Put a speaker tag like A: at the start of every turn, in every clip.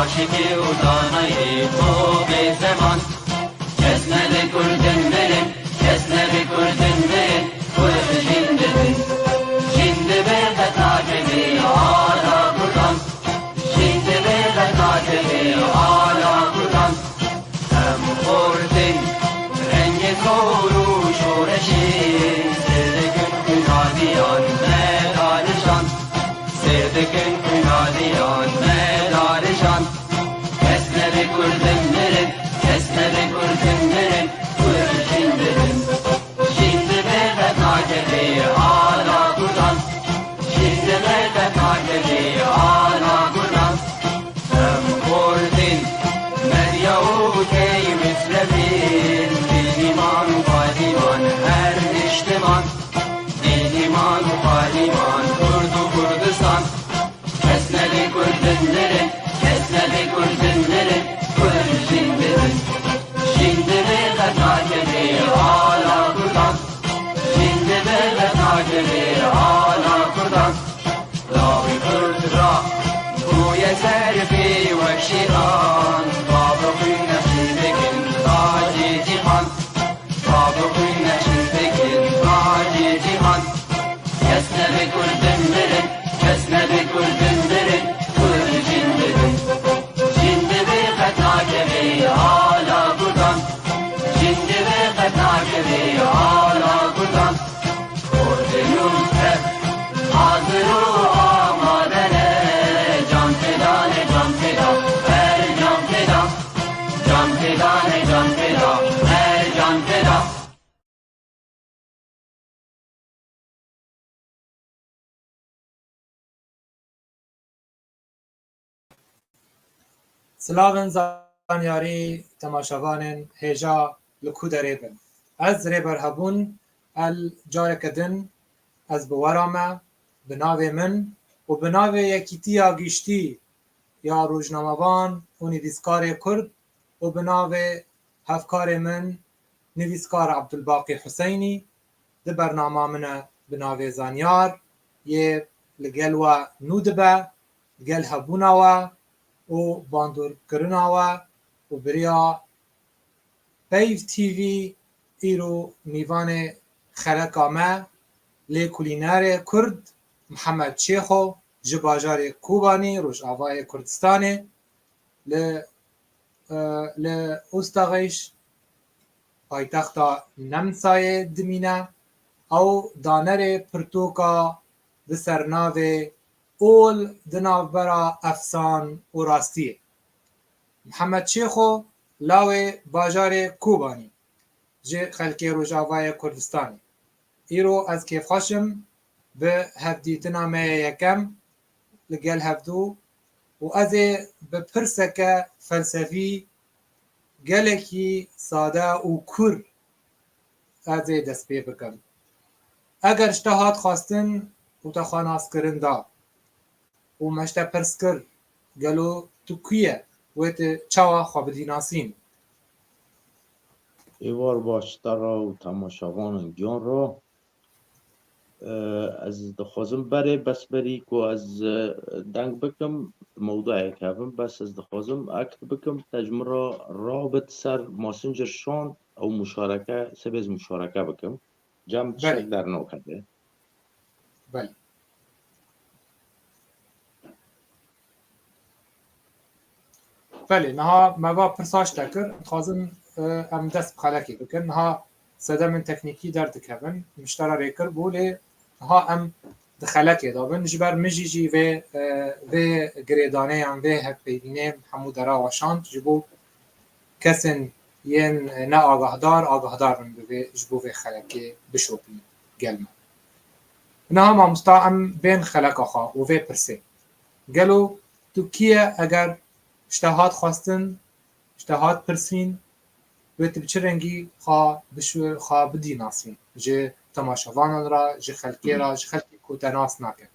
A: عاشقی و دانای تو به زمان کس نده کردن مرن کس نده کردن مرن کرد جنده جنده به قطعه آلا کردن جنده به قطعه آلا کردن هم خوردن رنگ کور و شورشی سردکن کنادیان مدارشان سردکن کنادیان مدارشان کردن مرن کس نده کردن مرن کرد جنده جنده به قطعه آلا کردن جنده به قطعه آلا کردن هم خوردن مریا و کی مثلبین دین ایمان و پادیمان هر اجتماع دین ایمان و پادیمان کرد و کردستان کس نده کردن مرن کس نده کردن مرن جنده به قطعه آلا کردن جنده به قطعه آلا کردن لاوی کرد را بوی سرفی و شیران بابا خوی نشین بکن تاج جهان بابا خوی نشین بکن تاج جهان کس نده کردن مرن کس نده کردن مرن کرد جنده قطعه آلا کردن جنده به قطعه آلا کردن خوردنون کرد حاضر و آمادنه جان فدانه جان فدا هر جان فدا جان فدانه جان فدا هر جان فدا
B: سلاون زانیاری تماشاوان هجا لکو دریبن از ریبر هبون الجارکدن از بورامه بناو من و بناو یکیتی آگیشتی یا روزنامه‌وان و نویسکار کرد و بناو هفکار من نویسکار عبدالباقی حسینی ده برنامه من بناو زانیار یه لگل و نودبه لگل هبونه و باندور کرناوه و بریا پیو تیوی ایرو میوان خلقامه لی کولینار کرد محمد شیخو جباجار کوبانی روش آوای کردستانه ل اوستاغیش پایتختا نمسای دمینه او دانر پرتوکا ده سرناوه اول دناو برا افسان و راستیه محمد شیخو لاوه باجار کوبانی جه خلکی روژاوای کردستانی ایرو از کیف خاشم به هفدیتنا می یکم لگل هفدو و از به پرسک فلسفی گلکی ساده و کور از دست پی بکم اگر اشتهات خواستن و تخواناس کرن دا و مشت پرس کر گلو تو کیه ویت چاوا خواب دیناسین
C: ایوار باشترا و تماشاوان گیان را از دخوازم بره بس بری که از دنگ بکم موضوع کردم بس از دخوازم اکت بکم تجمرا رابط سر ماسنجر شان او مشارکه سبز مشارکه بکم جمع شک در نو کرده
B: بله بله نها موا پرساش تکر خوازم ام دست بخلکی بکن ها سده من تکنیکی در دکبن مشترا ریکر بوله ها ام دخلکی دابن جبر مجیجی و گریدانه ام و هک پیبینه همو درا وشاند جبو کسن ین نه آگاهدار من به جبو و خلکی بشوپی گلمه نه ما مستعم بین خلق آخا و پرسه گلو تو کیه اگر اشتهات خواستن اشتهات پرسین و تبچه رنگی خواه بدی ناسین جه تماشاوان را جه خلقی را جه خلقی کو تناس نکن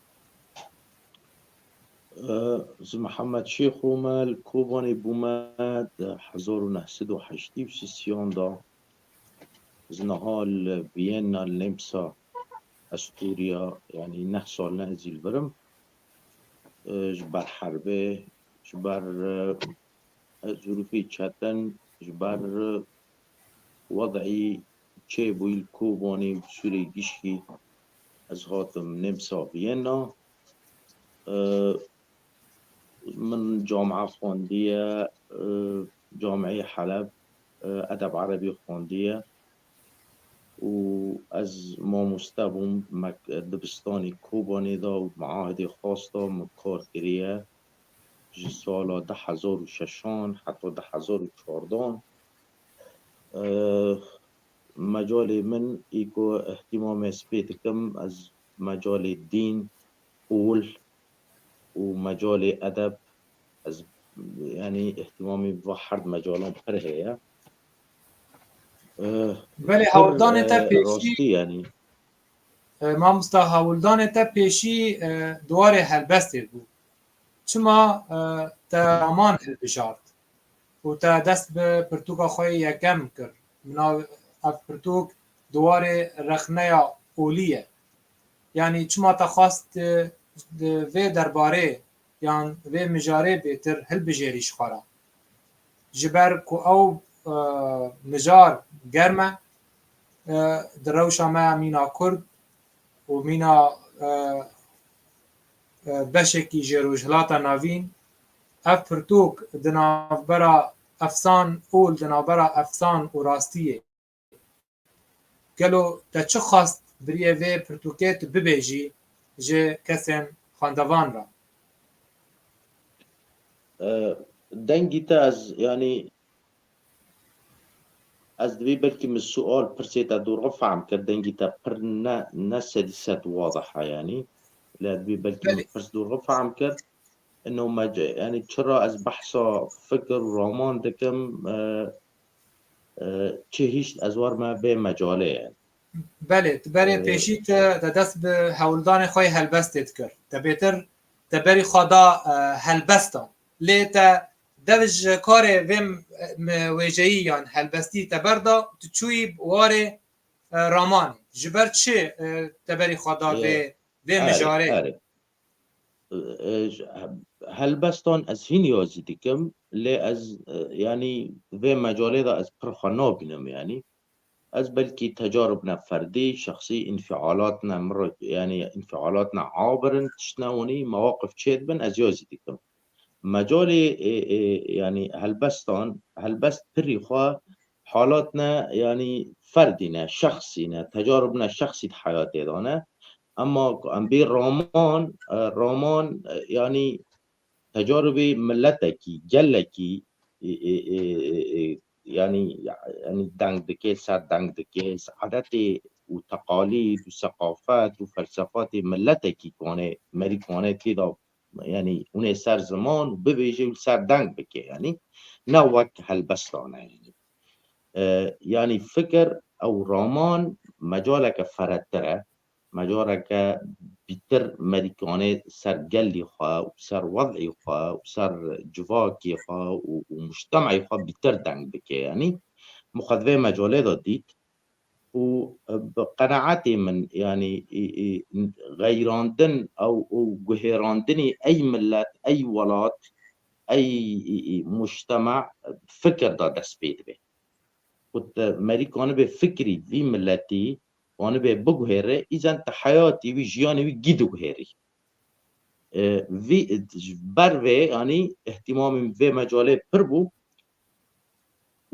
C: زي محمد شيخ ومال كوباني بوماد 1986 دا زنهال فيينا النمسا استوريا يعني 9 سال نهزيل برم جبر حربه جبر ظروفي چتن جبر وضعي چه بويل كوباني بسوري گشكي از هاتم نمسا فيينا من جامعة خواندية جامعة حلب أدب عربي خواندية وأز ما مستبوم دبستاني كوباني دا ومعاهد خاصة مكاركرية جي سالا 2006 حتى 2014 مجال من إيكو اهتمام سبيتكم از مجال الدين قول ومجال أدب از يعني اهتمامي بواحد مجالهم فرهية
B: بله هولدان تا پیشی
C: راستی يعني
B: ما مستا هولدان تا پیشی دوار هلبستی بود چما تا امان هلبشارد و تا دست به پرتوکا خواه یکم کرد منا اف پرتوک دوار رخنه اولیه یعنی چما تا خواست و درباره یان و مجاره بهتر هل بجریش خورا جبر کو او مجار گرمه دروشا ما مینا کرد و مینا بشکی جروجلاتا ناوین اف پرتوک دنابرا افسان اول دنابرا افسان و راستیه گلو تا چه خواست بریه و پرتوکت ببیجی جه کسیم خاندوان را
C: دنگی تا از يعني از دوی بلكي من السؤال برسيتا دور فهم كدنجي تا پر نه سديسات واضحة يعني لا دوی بلكي من برس دور فهم كر انه يعني ترى از بحثا فكر ورومان دكم چه هیچ ازوار ما به مجاله يعني
B: بله تبری پیشیت دست به هولدان خواه هلبستت کرد تبیتر تبری خدا هلبستا لیتا دوج کار ویم ویجهی یان هلبستی تبردا تچوی واره رامانی جبر چه تبری خدا و مجاره
C: هلبستان از هین یازی دیکم لی از يعني و مجاله دا از پرخانا بینم يعني از بلكي تجاربنا فردي شخصي انفعالاتنا يعني انفعالاتنا عابرن تشناوني مواقف تشيدبن از يازي ديكم مجالي يعني هلبست بريخوا حالاتنا يعني فردنا شخصينا تجاربنا شخصي حياتي دانا اما ام بي رامان يعني تجاربي ملتكي جلكي يعني دنگ دكيس سر دنگ دكيس عادات وتقاليد وثقافات وفلسفات ملتكي كونه مريكانه كده يعني اون سر زمان ببيجي سر دنگ بكي يعني نوك هلبستانه يعني فكر او رامان مجالك فردتره مجالك بيتر مريكانه سر قلي خواه وسر وضعي خواه وسر جواكي خواه ومجتمعي خواه بيتر دنگ بكي يعني مخذوه مجاله دا ديت وبقناعتي من يعني غيراندن او قهيراندني اي ملت اي ولات اي مجتمع فكر دا دست بيد به كنت مريكانه بفكري في ملتي وانا بقهره اذا انت حياتي وجياني وجيدو قهري في بروي يعني اهتمامي في مجاله بربو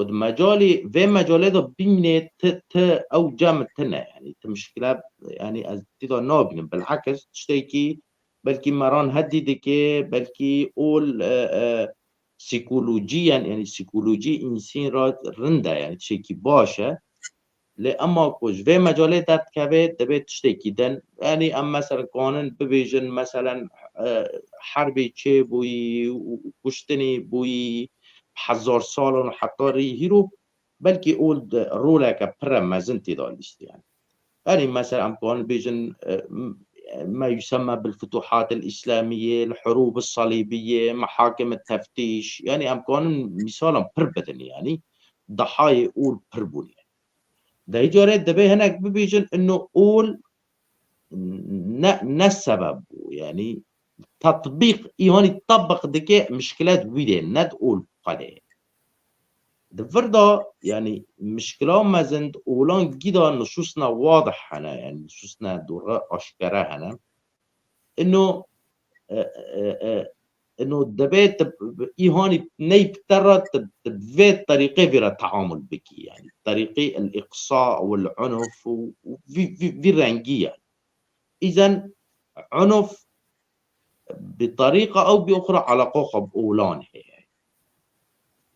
C: ود مجالي في مجالي ده بيمني ت او جامتنا يعني مشكلة يعني از تدا نابين بالعكس تشتكي بلكي مران هدي دكي بلكي اول سيكولوجيا يعني سيكولوجي انسان را رنده يعني تشتكي باشا لأما كوش في مجالات كبيت دبيت تشتكي دن يعني أما مثلا قانون ببيجن مثلا حربي تشي بوي وكشتني بوي حزار سال وحطاري هيرو بلكي أولد رولا كبرا ما زنتي دالشت يعني مثلا أم قانون بيجن ما يسمى بالفتوحات الإسلامية الحروب الصليبية محاكم التفتيش يعني أم قانون مثالا بربدن يعني ضحايا أول بربون ده يجوريت دبي هناك ببيجن انه قول السبب يعني تطبيق يعني تطبق دكي مشكلات ويدين ند قول قليل دفردا يعني مشكلة ما زند اولان جدا نصوصنا واضح هنا يعني نصوصنا دورة اشكرا هنا انه انه دبيت ايهاني نيبترى تبفيت طريقة في التعامل بك يعني طريقة الاقصاء والعنف في رنجية اذا عنف بطريقة او باخرى على قوقب اولان هي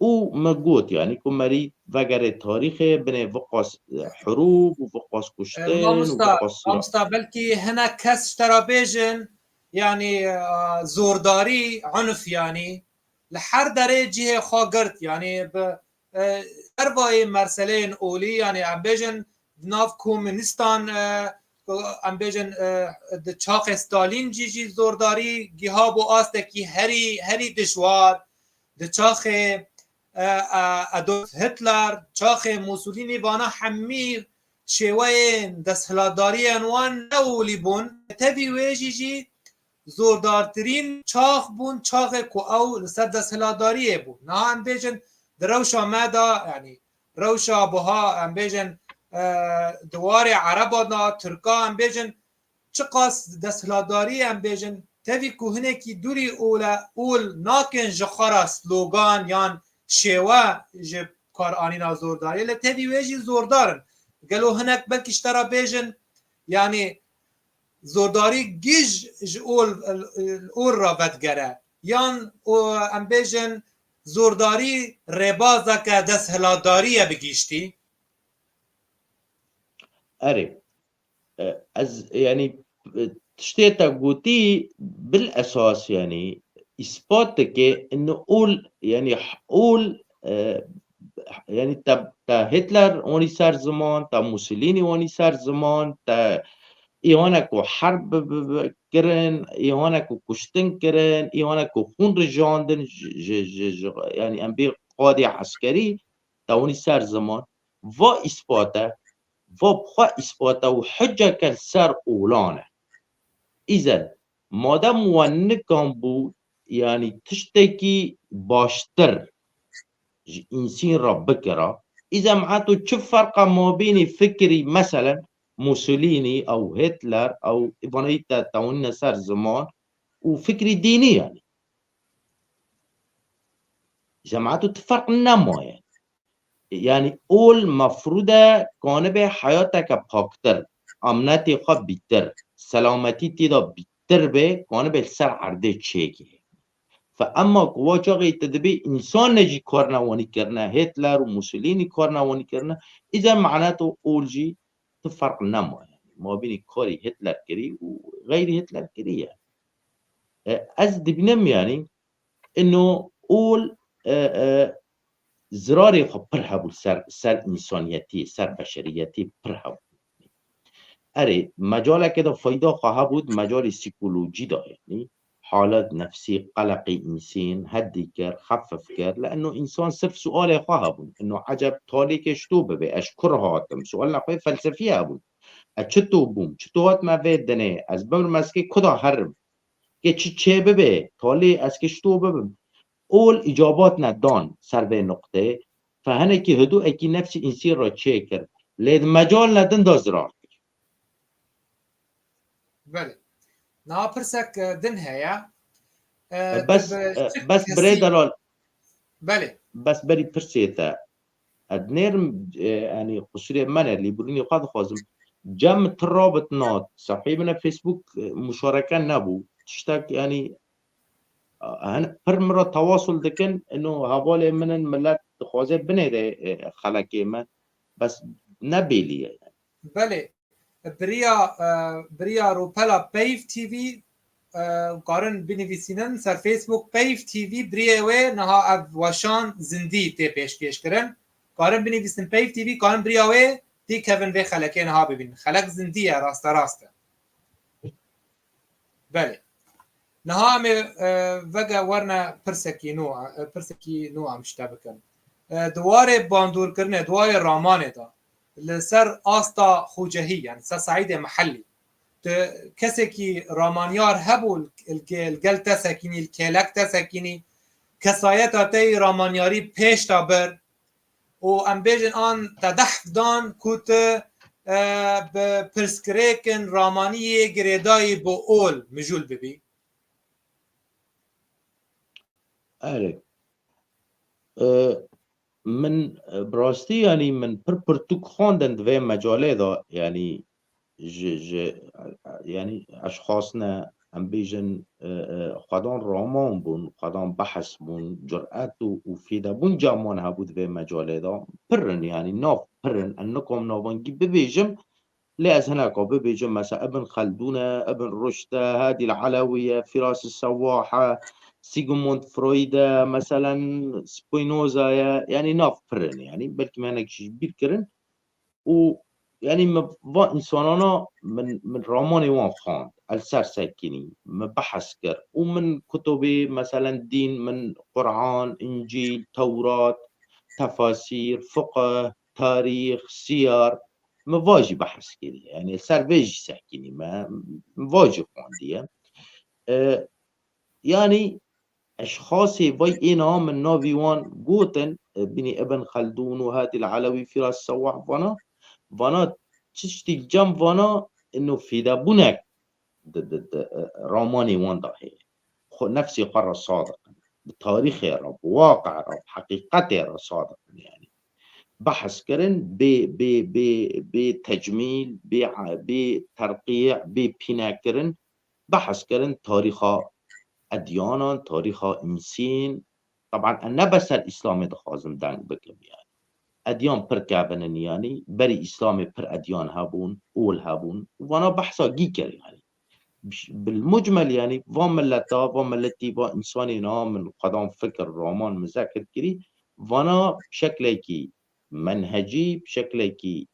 C: ومجوت يعني كمري فقر تاريخي بني فقاس حروب وفقاس كشتين وفقاس
B: مامستا بلكي هنا كس ترابيجن يعني زورداري عنف يعني لحر درجه خاگرت يعني ب اربای مرسلين اولي يعني ام بيجن ناف کومنستان ام بيجن د چاق ستالین جی زورداری گیهاب و آستکی هری دشوار د چاق ادولف هتلر چاق موسولینی وانا حمی شێوەیەن دەستهڵاتدارییان نەولی بوون تەوی وێژیجی زۆردارترین چاخ بوون چاقێک و ئەو لەسەر دەستهڵاتداریە بوو نها ئەم بێژن درەوشا مەدا ینی ڕەوشا بها ئەم بێژن دوارێ عەرەبادا تورکا ئەم بێژن چ قاس دەستهڵاتداری ئەم بێژن تەوی کو هەنێکی دووری ئول ناکەن ji xwe سلۆگان یان شێوە ji کارئانîna زۆردارiyê li tevî wê jî zordarin gelo hinek belkî ji te re bêjin yanî zordari gîj ji ol ra vedgere yan em bêjin zordarî rêbazeke desthilatdarî ye bigîştî
C: أري يعني تشتيتا قوتي بالأساس يعني إثباتك إنه قول يعني قول يعني تا هتلر اوني سر زمان تا موسوليني اوني سر زمان تا ايوانكو حرب كرن ايوانكو كشتن كرن ايوانكو خون رجاندن يعني انبي قاضي عسكري تا اوني سر زمان و اثباته و بخوا اثباته وحجة كالسر اولانه اذا مادام ونكم بود يعني تشتكي باشتر إنسان ربكرة إذا معناته شو فرق ما بين فكري مثلا موسوليني أو هتلر أو إبانيتا تاونا صار زمان وفكري ديني إذا معناته تفرق نما يعني أول مفروضة كان به حياتك باكتر أمنتي خب بيتر سلامتي تدا بيتر به كان به سر عرضه تشيكي فاما واجاقی تدبی انسان نجی کار نوانی کرنه هتلر و موسولینی کار نوانی کرنه اذا معناته اولجی تفرق نما يعني ما بين كاري هتلر كري وغير هتلر كري يعني از دبنم يعني انه اول زراري خبرها بول سر انسانيتي سر بشريتي برها اري مجال كده فايده خواهد بود مجال سيكولوجي ده يعني حالات نفسي قلق إنسان هدي كر خفف كر لأنه إنسان صرف سؤال خواهبون إنه عجب تالي كشتوبة بي أشكر هاتم سؤال لقوي فلسفية هبون أشتو بوم شتوهات ما بيدني از بمر مسكي كدا هرم كي چه ببي تالي از كشتوبة بم أول إجابات ندان سر به نقطة فهنه كي هدو اكي نفسي إنسان را چه كر لید مجال ندن دازرار
B: بله ناپرسك دن هيا
C: بس بري دلال
B: بله
C: بس بري برسيتا ادنير يعني قصري من اللي بروني قاد خازم جم ترابط نات صاحبنا فيسبوك مشاركة نبو تشتاك يعني هن هر مرة تواصل دكن انه هبالي من الملات خوازي بني ده خلقي ما بس نبيلي يعني.
B: بله بریا روپلا پیف تیوی قارن بنویسینن سر فیسبوک پیف تیوی بریه و نها او وشان زندی تی پیش کرن قارن بنویسن پیف تیوی قارن بریا و دی کون و خلکه نها ببین خلق زندیه راسته بله نها همه وگا ورنا پرسکی نوع مشتا بکن دوار باندور کرنه دوار رامانه دا لسر آستا خوجهی يعني سر صعيد محلي کسی که رامانیار هبو الگل تسکینی الکلک تسکینی کسایت آتی رامانیاری پیش تا بر و ام بیجن آن تدحف دان کت پرسکریکن رامانی گریدای با اول مجول ببی
C: من براستي يعني من برتوك خواندن دوی مجاله دا يعني يعني اشخاصنا ام بيجن خدان رامان بون خدان بحث بون جرأت وفيدا بون جامان هبود دوی مجاله دا پرن يعني ناف پرن انكم نافنگي ببيجم لأز هناك ببيجم مثلا ابن خلدون ابن رشد هادي العلوية فراس السواحة سيغموند فرويد مثلا سبينوزا يعني ناف برن يعني بلكي ما هناك شيء كبير كرن و يعني ما انسانانا من راماني وان خاند السر ساكني ما بحث كر ومن كتب مثلا دين من قرآن انجيل توراه تفاسير فقه تاريخ سير ما واجي بحث كري يعني السر فيجي ساكني ما واجي خوانديه يعني اشخاصي باي اينا من نافيوان جوتن بني ابن خلدون وهادي العلوي فراس السواح وانا تشتي جنب وانا انه في دابونك راماني وان هي نفسي قرر صادق بتاريخ رب واقع رب حقيقة صادق يعني بحث كرن بتجميل بترقيع ببناء كرن بحث كرن تاريخ أديانا تاريخ إنسان طبعا أنا بس الإسلام دخازم دانك بكم يعني أديان پر كابنن يعني بري إسلامي پر أديان هابون أول هابون وانا بحثا جيكر يعني بالمجمل يعني وملتي وإنساننا من قدام فكر رومان مذاكر كري وانا بشكل كي منهجي بشكل كي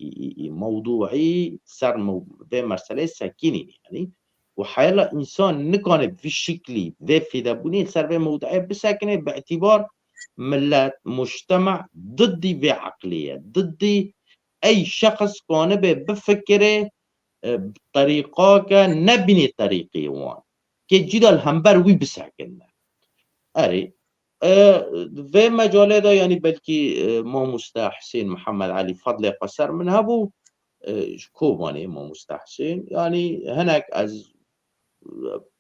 C: موضوعي سر في مرسلة ساكنين يعني وحيلا إنسان نكون في الشكل في دابوني سر في موضوعي بساكنه باعتبار ملت مجتمع ضدي بعقلية ضدي أي شخص كان بفكره بطريقة كان نبني طريقي وان كي جدا الهمبر وي بساكننا أري في مجالة دا يعني بلكي ما مستحسين محمد علي فضل قصر من هبو كوباني ما مستحسين يعني هناك از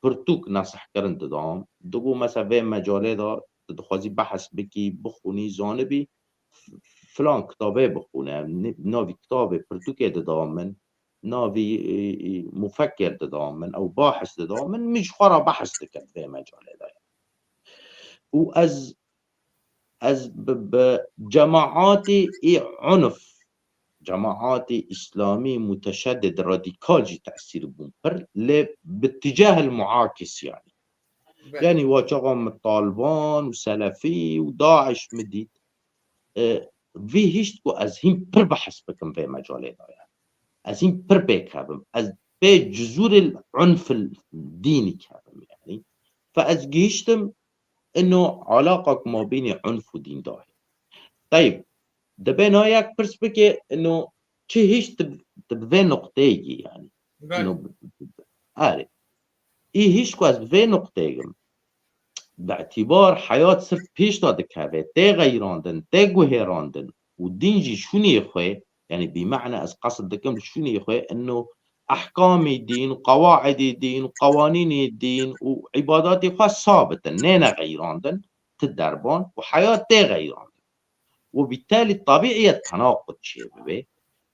C: برتوك نصح كرن دام دبو مثلا في مجالة دا دخوازي بحث بكي بخوني زانبي فلان كتابه بخونه ناوي كتابه برتوكي دامن ناوي مفكر دامن او باحث دامن مش خرا بحث دكت في مجاله دا از بجماعات عنف جماعات اسلامي متشدد راديكال جي تأثير بومبر باتجاه المعاكس يعني واجههم الطالبان وسلفي وداعش مديد في هشتكو از هم پر بحث بكم في مجاله دا از هم پر بكابم از به جذور العنف الديني كابم يعني فاز جيشتم انه علاقة ما بين عنف ودين داهي طيب دبنا ياك برسبكي انه چه هيش تبذي نقطة يعني انه آره ايه هيش كواز بذي نقطة باعتبار حياة صرف پیش داده كابه تي غيراندن تي گوهراندن والدين جي شوني يخوي يعني بمعنى از قصد دكم شوني يخوي انه احكام الدين وقواعد الدين وقوانين الدين وعبادات خاص ثابتة نينا غيراندن تدربان وحياة تي غيراندن وبالتالي طبيعي التناقض شيء ببي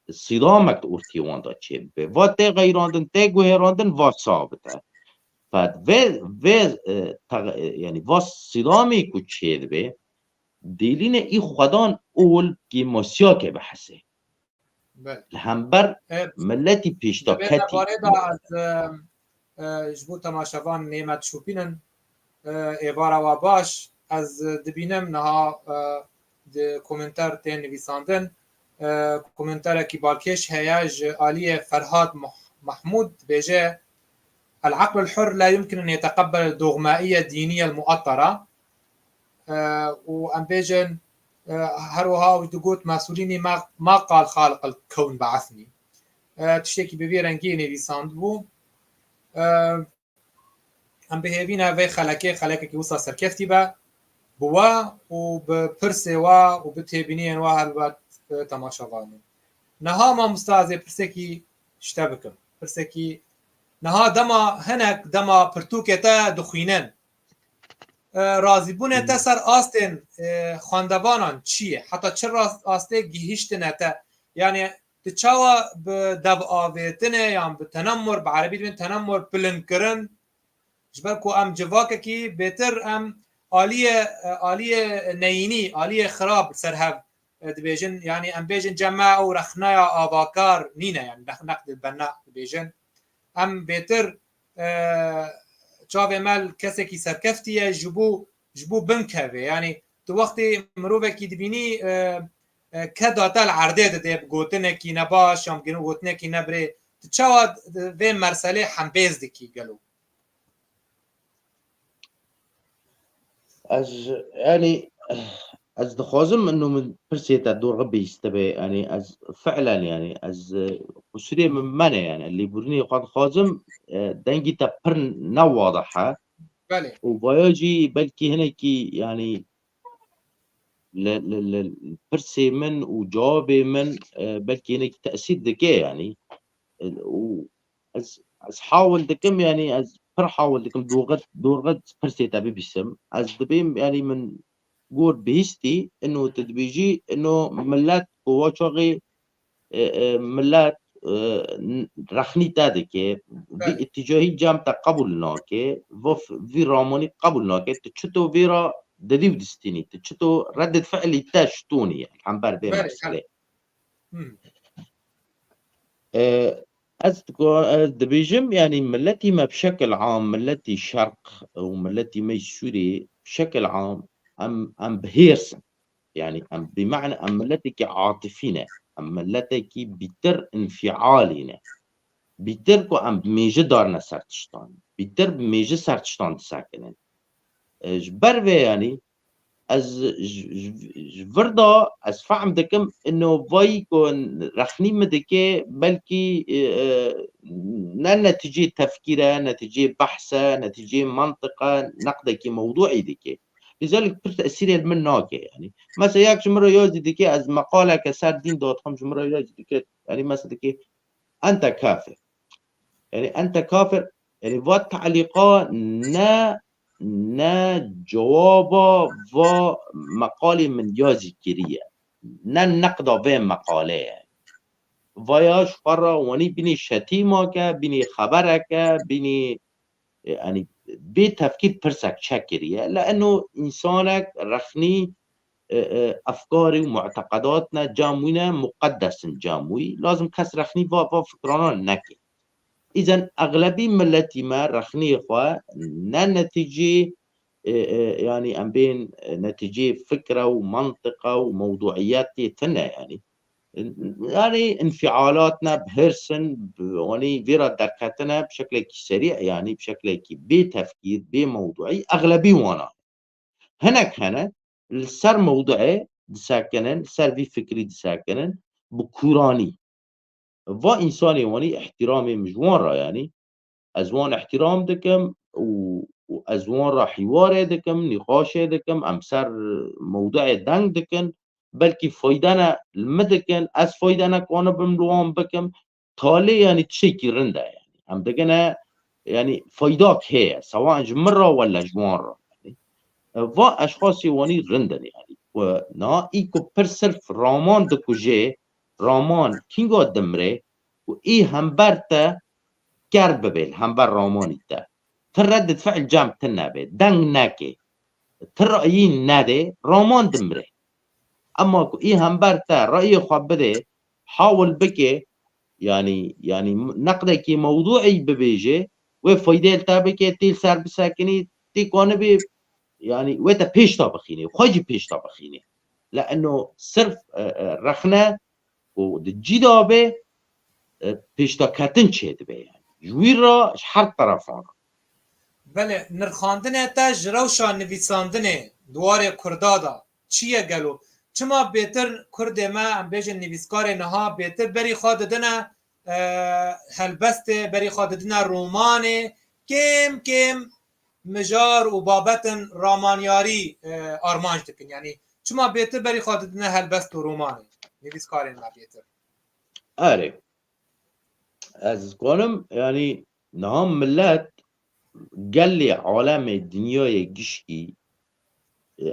C: الصدامك أورتيوان دا شيء ببي واتي غيراندن تاقو هيراندن وا ثابته يعني واس صدامي كو شيء ببي ديلين اي خدان اول كي مسياكه بحسه
B: بله
C: الهمبر ملتي پیشتا
B: دبیر
C: کتی
B: نوارد از جبو تماشاوان نیمت شوپینن ایوارا و باش از دبینم نها کومنتر تین نویساندن کومنتر کی بالکش هیاج آلی فرهاد محمود بيجي العقل الحر لا يمكن أن يتقبل الدogمائية الدينية المؤطرة وأم بيجن هروها ودقوت مسؤوليني ما قال خالق الكون بعثني تشتكي ببي رنجيني بيساند بو أم بهيفينا في خلقه كي وصل سركفتي با بوا وببرسي وا وبتهبينين وا هالوقت تماشاواني نها ما مستازي برسكي اشتبكم برسكي نها دما هنك دما پرتوکتا دخوینن رازی بونه تا سر آستن خواندوانان چیه حتی چه آسته گیهشتنه تا یعنی تچاوا به دب آویتنه یا به تنمر به عربی دوین تنمر پلن کرن جبر کو ام جواکه کی بهتر ام آلیه نینی آلیه خراب سرهب دبیجن یعنی ام بیجن جمع و رخنایا آواکار نینه یعنی نقد بنا دبیجن ام بهتر چاوه مال کسی کی سرکفتیه جبو بنکوه یعنی تو وقتی مروفه کی دبینی که داتل عرده ده گوتنه کی نباش یا گوتنه کی نبره چاوه به مرسله حنبیز دکی گلو
C: از يعني از دخوازم انه من برسيت الدور غبي يستبي يعني از فعلا يعني از وسري من منه يعني اللي برني قد خازم دنجي تبر نواضحه
B: بله
C: وبيجي بلكي هنا كي يعني البرسي من وجوابي من بلكي هنا تأثير ذكي يعني از حاول دكم يعني از حاول دكم دورغد برسي تبي بسم از دبيم يعني من قول بهستي انه تدبيجي انه ملات قواتشاغي ملات رخني تادكي باتجاهي جام تقبلناكي وف في راموني قبلناكي تشتو فيرا دديو دستيني تشتو ردة فعلي تاشتوني يعني عم بردي مسألة دبيجم يعني ملتي ما بشكل عام ملتي شرق وملتي ميسوري بشكل عام ام بهيرسن يعني ام بمعنى ام ملتك عاطفينا ام ملتك بتر انفعالينا بتركو ام بميجي دارنا سرتشتان بتر بميجي سرتشتان ساكنين جبر يعني از جبردا از فهم دكم انه فايكون رخني مدكي بلكي نتيجة تفكيره نتيجة بحثه نتيجة منطقه نقدكي موضوعي دكي لذلك تأثير من ناكي يعني مثلا ياك مرة يوزي دكي از مقالة كسر دين دوت خمس مرة يوزي دكي يعني مثلا دكي انت كافر يعني انت كافر يعني فات تعليقا نا جوابا و مقالي من يازي كريه نا نقدا به مقاله يعني وياش فرا وني بني شتيمك بني خبرك بني يعني بتفكير برسك شكريه لانه انسانك رخني افكاري ومعتقداتنا جاموينا مقدس جاموي لازم كس رخني و فكرانا نكي اذا اغلبيه ملتي ما رخني خوا نتيجه يعني ام بين نتيجه فكره ومنطقه وموضوعيات ثنا يعني انفعالاتنا بهرسن يعني فيرا دقتنا بشكل سريع يعني بشكل بتفكير بموضوعي اغلبي وانا هنا السر موضوعي ساكنن سر في فكري ساكنن بكوراني وإنساني واني احترامي مجوان را يعني ازوان احترام دكم وازوان را حوار دكم نقاش دكم امسر موضوع دنگ دكن بلكي فايدانا المدكن از فايدانا كوانا بملوان بكم تالي يعني تشيكي رنده يعني هم دكنا يعني فايداك هي سواء جمرة ولا جوان را يعني واشخاصي واني رندن يعني و نا ایکو پر صرف رامان دکوژه رامان کینگو دمره و ای همبرتا گر ببیل همبر رامانی تا تر ردت فعل جام تنبه دنگ نکه تر رأیی نده رامان دمره اما ای همبرتا رأی خواب بده حاول بکه يعني نقده كي موضوعي ببيجي وفايدة تابكي تيل سر بساكني تيكون بي يعني ويتا بيش طابخيني وخاجي بيش طابخيني لانه صرف رخنه ودجي دابه بيش تا كاتن چه دبه يعني جوير را هر طرفان
B: بله نرخاندنه تا جروشا نویساندنه دوار کردادا چیه گلو چما بهتر کرد ما ام بیجن نویسکار نها بهتر بری خواد دنه هلبسته بری خواد دنه رومانه کم کم مجار و بابتن رامانیاری آرمانج دکن یعنی چما بهتر بری خواد دنه هلبست و رومانه نویسکار ما بهتر
C: آره از قانم يعني نهم ملت قال لي عالم دنیای گشکی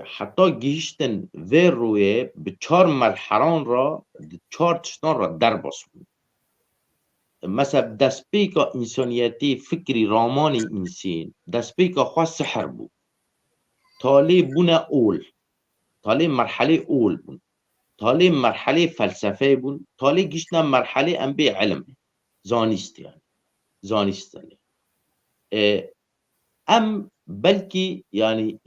C: حتی گیشتن و روی به 4 مرحلان را 4 تشتان را در باسون مثلا دسپیکا انسانیتی فکری رامانی انسان دسپیکا خواه سحر بود تالی بونه اول تالی مرحله اول بون تالی مرحله فلسفه بون تالی گیشتن مرحله انبی علم زانیست يعني زانیست يعني ام بلكي يعني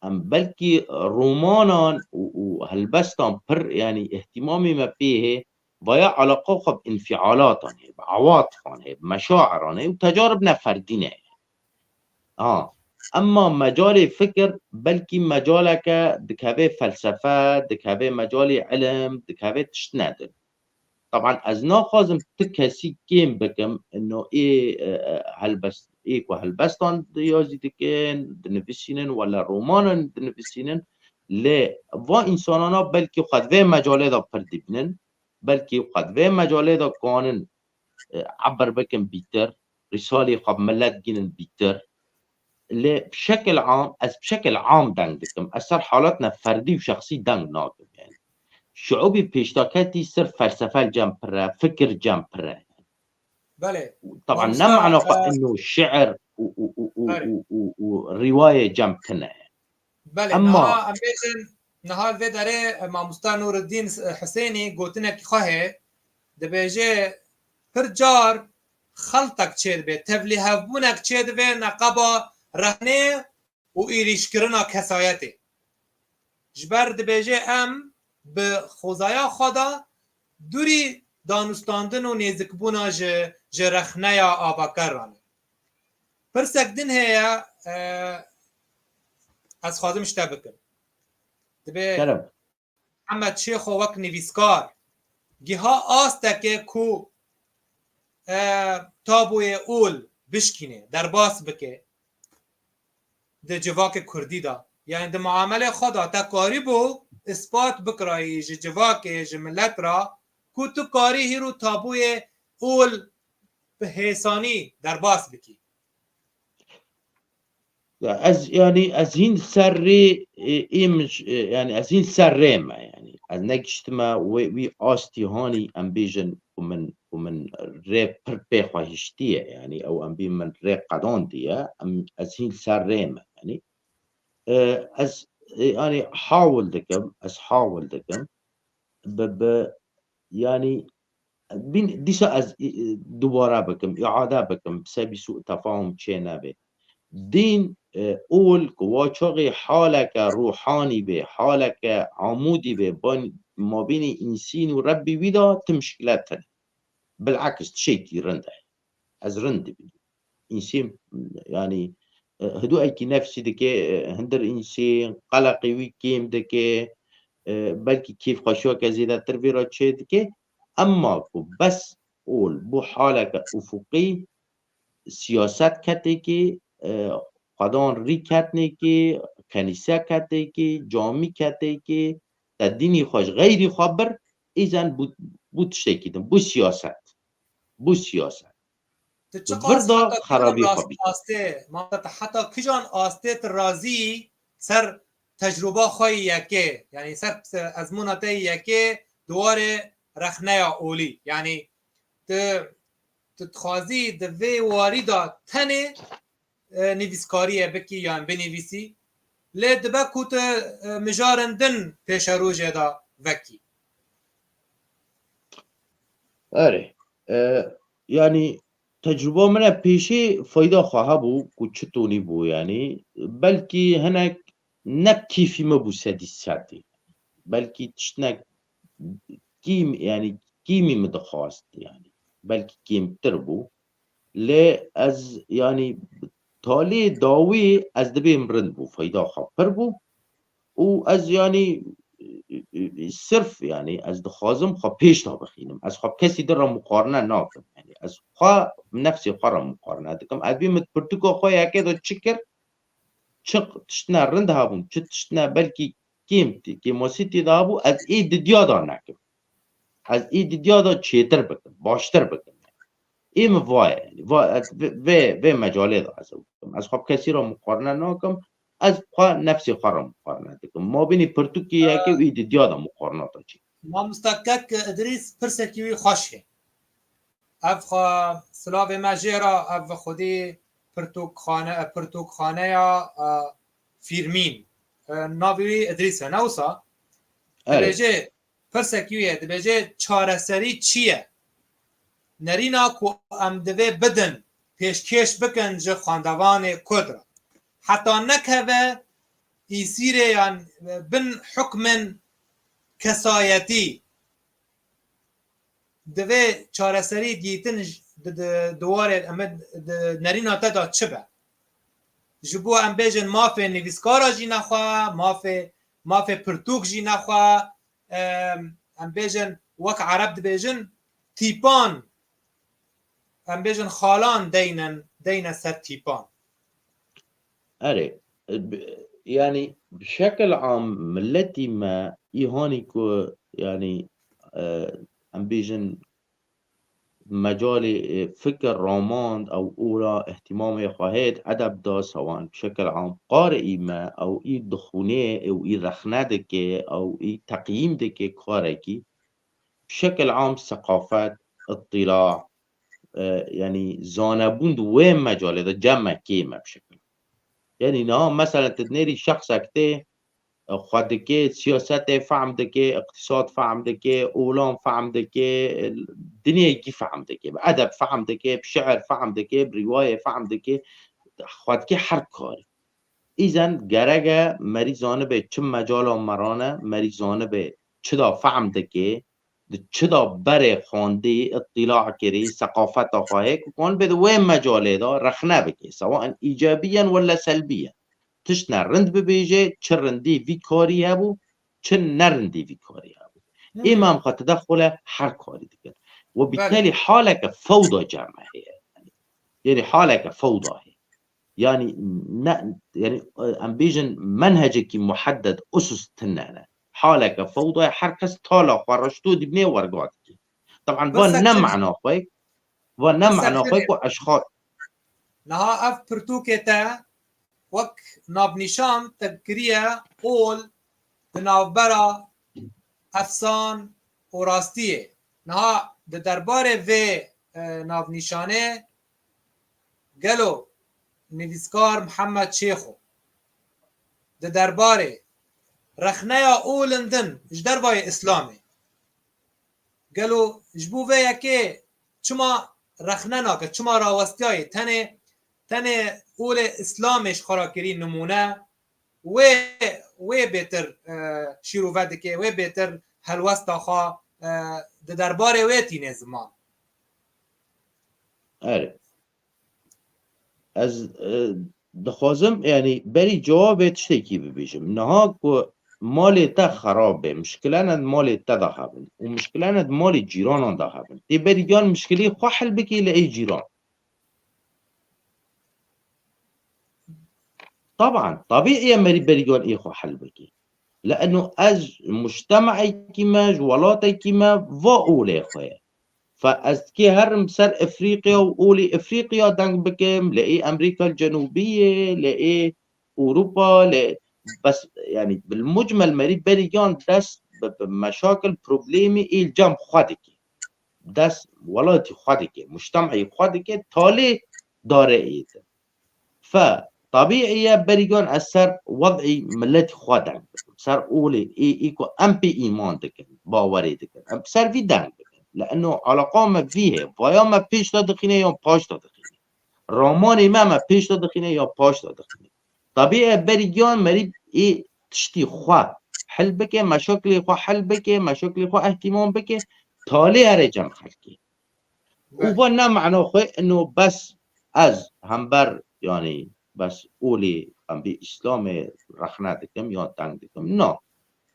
C: ام بلكي رومانان وهلبستان پر يعني اهتمامي ما فيه ويا علاقه خب انفعالاتان بعواطفان بمشاعران وتجاربنا فردينه اما مجال فكر بلكي مجالك دكابه فلسفه دكابه مجال علم دكابه تشتنادر طبعا از ناخوازم تكسي كيم بكم انه هلبست و هلبستان دیازی دکن دنویسینن ولا رومانن دنویسینن لی و انسانانا بلکه خود و مجاله دا پردی بنن بلکه خود و مجاله دا کانن عبر بکن بیتر رساله خواب ملت گینن بیتر لی بشکل عام دنگ دکم اثر حالاتنا فردی و شخصی دنگ ناکم يعني شعوبی پیشتاکتی صرف فلسفه جمپره فکر جمپره
B: بله
C: طبعا نمعنى انه شعر وروايه جمكنه
B: بله
C: اما
B: نها ام بیجن نها و داره ماموستا نور الدین حسینی گوتنه کی خواه دبیجه پر جار خلطک چید به تبلی هفبونک چید به نقبا رهنه و ایریش کرنا کسایته جبر دبیجه ام به خوزایا خدا دوری دانستاندن و نزدیکبونا جرخنه یا آباکرانه پرسک دن هیا از خوازم اشتا بکن دبی محمد شیخ و وک نویسکار گیها آسته کو تابوی اول بشکینه در باس بکه ده جواک کردی دا یعنی ده معامله خدا تا کاری بو اثبات بکرایی جواک ملت را کو تو کاری هیرو تابوی اول به حسانی در باس بکی
C: از يعني از این سری ایمج يعني از این سری ما يعني از نگشتما وی آستیهانی ام بیجن ومن ری پر بخواهشتیه يعني او ام بی من ری قدان دیه ام از این سری ما يعني از يعني حاول دکم يعني بین دیسا از دوباره بکم اعاده بکم بسبب سوء تفاهم چه نبه دین اول کواچاقی حالک روحانی به حالک عمودی به ما بین انسان و ربی ویدا تمشکلات تنه بالعكس شيء رنده از رنده بید انسان يعني هدو ايكي نفسي دكي هندر انسان قلقي وي كيم دكي بلكي كيف خشوك زيادة تربيرا تشي دكي اما بس اول بو حالك افقي سیاست کته که قدان ری کتنه که کنیسه کته که جامی کته که در دینی خوش غیری خبر ایزن بود شکیدن بو سیاست وردا خرابی خوابی
B: حتی کجان آسته رازی سر تجربه خوی یکی یعنی سر از مناطق یکی دواره رخنه اولی یعنی تخوازی دوی واری دا تنه نویسکاریه بکی یا بنویسی لی دبکو ت مجارندن پیش روژه دا وکی.
C: آره يعني تجربة من پیشی فایده خواه بو که چطوری بو يعني بلکه هناك نب كيفي ما بو سدي سادي بلكي تشتنك كيم يعني كيمي مدخواست يعني بلكي كيم تربو لي از يعني تالي داوي از دبي مرند بو فايدا خبر بو و از يعني صرف يعني از دخوازم خب پیش تا بخینم از خب کسی در را مقارنه ناکم يعني از خواه نفسی خواه را مقارنه دکم از بیم پرتوکا خواه یکی دا چکر چق تشتنا رند هابون چه تشتنا بلکی کیمتی که موسیتی دا هابو از ای ددیا دا نکم از ای ددیا دا چیتر بکم باشتر بکم ایم وای يعني و مجاله دا از خب کسی را مقارنه ناکم از خواه نفسی خواه را مقارنه دکم ما بینی پرتوکی یکی و ای ددیا دا مقارنه دا چی
B: ما مستقق ادریس پرسکیوی خوشه اف خوا سلاو مجیرا اف خودی پرتوک خانه یا فیرمین ناوی ادریس نوسا دبیجه پرسکیوی دبیجه چاره سری چیه نرینا کو ام دوی بدن پیشکش بکن جه خاندوان کدرا حتی نکوه ایسیره یان بن حکم کسایتی دوی چاره سری دیتن دواره امد نرینا تا چه به جبو ام بیجن مافه نویسکارا جی نخوا مافه پرتوک جی نخوا ام بیجن وک عرب بیجن تیپان ام بیجن خالان دینن سر تیپان
C: اره يعني بشكل عام ملتي ما إيهاني كو يعني ام بيجن مجال فكر روماند او اولى اهتمام خواهد ادب دا سواء بشكل عام قارئ ما او اي دخونه او اي رخنه دكي او اي تقييم دكي كاركي بشكل عام ثقافات اطلاع يعني زانبوند وين مجال دا جمع كيما بشكل يعني نعم مثلا تدنيري شخص اكتي خود دکه سیاست فهم دکه اقتصاد فهم دکه اولام فهم دکه دنیا کی فهم دکه ادب فهم دکه شعر فهم دکه روایه فهم دکه خود که هر کاری ایزن گرگه مریضانه به چه مجال مرانه مریضانه به چه دا فهم دکه چه دا بر خوانده اطلاع کری ثقافت خواهی کن بده و مجاله دا رخنه بکه سواء ایجابیا ولا سلبیا تش نرند ببیجه چه رندی وی کاری هبو چه نرندی وی کاری هبو ایمام خواهد تدخل هر کاری دیگر و بالتالي حالك فوضى جامعة يعني حالك فوضى يعني يعني امبيجن منهجك محدد اسس تنانا حالك فوضى حركس طالع ورشتو دي بني ورقاتك طبعا بون نمعنا اخوي ونمعنا اخوي واشخاص
B: نها اف برتوكتا وك نابنيشان تذكريه قول دنابرا افسان وراستيه نها د درباره و نابنيشانه گلو نویسکار محمد شیخو د درباره رخنه اولندن جدربای اسلامی گلو جبو و یکی چما رخنه ناکه چما راوستیای تنه اول اسلامش خراکری نمونه و بهتر شیروه دکه و بهتر هلوست آخا د درباره و تینه زمان
C: آره از دخوازم يعني بري جواب تشتكي ببيجم نها كو مالي تا خرابه مشكلة مالي تا دهابن ومشكلة مالي جيران دهابن تي بري جان مشكلة خو حل بكي لأي جيران طبعا طبيعي مري بري جان اي خو حل بكي لأنه از مجتمعي كيما جوالاتي كيما واولي خويا فاز كي هرم سر افريقيا واولي افريقيا دنگ بكم لاقي امريكا الجنوبيه لاقي اوروبا بس يعني بالمجمل مري بريجان دست بمشاكل بروبليمي الجام خودك دست ولاتي خودك مجتمعي خودك تالي داره ايد فطبيعي بريجان اثر وضعي ملتي خودك صار اولي ايكو ام بي ايمان دكن باوري دكن ام صار في دنگ لانه علاقه ما فيه ويا ما پیش دادخینه یا پاش دادخینه راماني ما پیش دادخینه یا پاش دادخینه طبيعي بريجان مريد ايه تشتي خوا حل بكي مشاكل خوا حل بكي مشاكل خوا اهتمام بكي تالي ارجم خلقي وبنا معنى خوي انه بس از همبر يعني بس قولي ام بي اسلام رخنا دكم یا تنگ دكم نا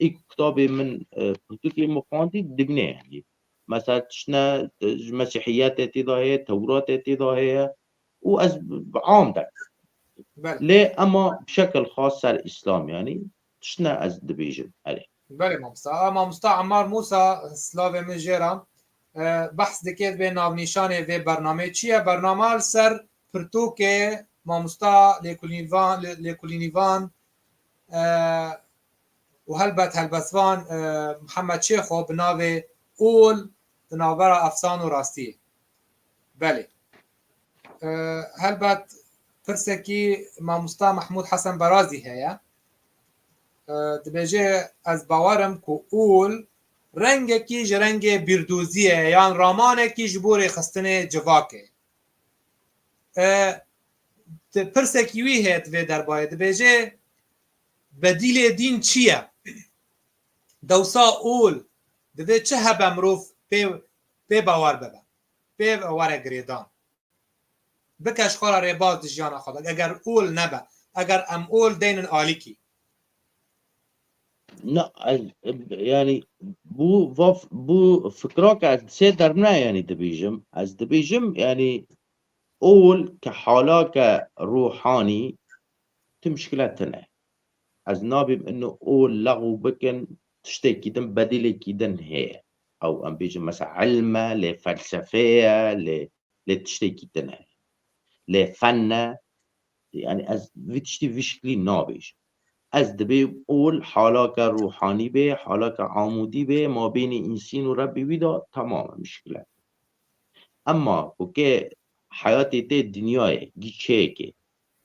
C: اي كتابي من كتبي مقاندي دبنه يعني مثلا تشنا مسيحيات اتضاهية تورات اتضاهية وأز عام ده ليه أما بشكل خاص صار الإسلام يعني تشنا أز دبيجن عليه
B: بله مامستا عمار موسى سلاوه مجيرا بحث دکید به ناونیشانه و برنامه چیه برنامه سر پرتوک مامستا لیکولینیوان و هلبتوان محمد شیخو بناوه اول ناوبرا افسان و راستی بله هلبت پرسکی مامستا محمود حسن برازی هیا دبیجه از باورم که اول رنگ کیش رنگ بیردوزیه یان رامان کیش بوری خستنه جواکه پرسکی وی هید و در باید دبیجه بدیل دین چیه دوسا اول دبی چه هبه مروف پی باور ببه پی باور گریدان بکش خورا ریباز دجیانا خدا اگر اول نبه اگر ام اول دینن آلیکی
C: لا يعني بو فكرك از سه درمنا يعني دبيجم از دبيجم يعني اول كحالاك روحاني تمشكلتنا از نابم انه اول لغو بكن تشتكي دم بديل كيدن هي او ام بيجم مثلا علمه لفلسفيه لتشتكي دن لفنه يعني از ويتشتي فيشكلي نابيج از دبی اول حالاک روحانی به حالاک عمودی به ما بین انسان و ربی ویدا تمام مشکلات اما که حیاتی ته دنیای گیچه که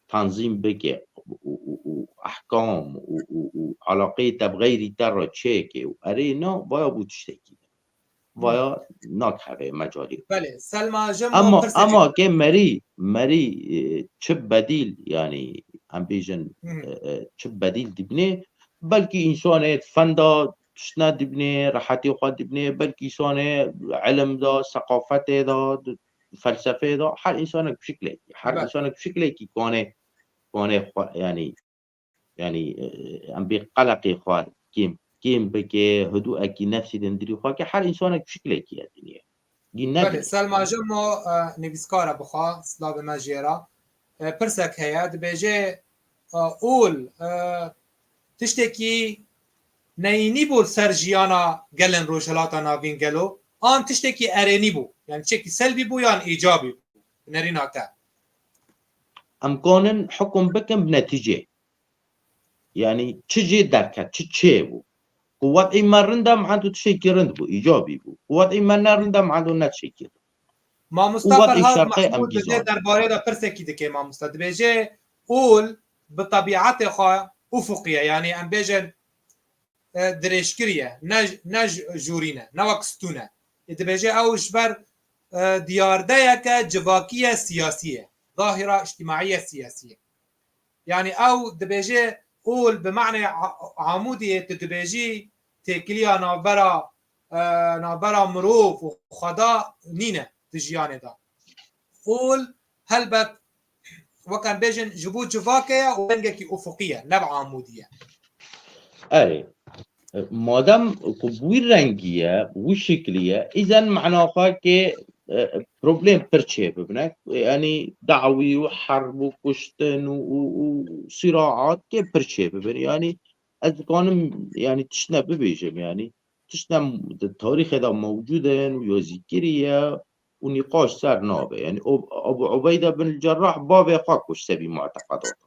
C: تنظیم بگه و احکام و علاقه تبغیری تر را چه که و اره نا باید بود شتکی باید ناکه مجالی
B: بله سلما جمع
C: اما که مری چه بدیل يعني هم بيجن چه بديل دبنه بلكي انسان فندا تشنا دبنه راحتي خوا دبنه بلكي انسان علم دا ثقافت دا فلسفه دا هر انسان بشكله هر انسان بشكله كي كونه يعني هم بقلق خوا كيم بكي هدوء كي نفسي دندري خوا كي هر انسان بشكله كي الدنيا
B: بله سلما جمع نویسکار بخوا سلاو مجیرا پرسک هیا دبیجه اول تشتکی نینی بود سر جیانا گلن روشلاتا ناوین گلو آن تشتکی ارینی بود یعنی چکی سلبی بود یا ایجابی بود نرینا تا
C: امکانن حکم بکن بنتیجه يعني تشجي دركت تشي بو قوات إما رندم عنده تشيكي رند بو إيجابي بو قوات إما نرندم عنده نتشيكي
B: ما مصطفى هذا محمود بده درباره دا پرسکی دکه ما مصطفى بيجي اول بطبيعته خو افقيه يعني ام بيجن دريشكريه نج جورينا نوكستونه بيجي او جبر ديارده که جواكيه سياسيه ظاهره اجتماعيه سياسيه يعني او دبيجي اول بمعنى عمودي تدبيجي تكليا نابرا مروف وخدا نينه تجيانه دا اول هلبت وكان بيجن جبوت جواكيه وبنجكي افقيه نبع عموديه
C: اي مادام بوی رنگیه بوی شکلیه اذا معناها که بروبلم پرچه ببنك يعني دعوي وحرب وكشتن وصراعات كي پرچه ببن يعني از كانم يعني تشنا ببيجم يعني تشنا التاريخ هذا موجودا ويذكريه ونقاش صار نابه يعني ابو عبيده بن الجراح بابا خاكوش سبي معتقدات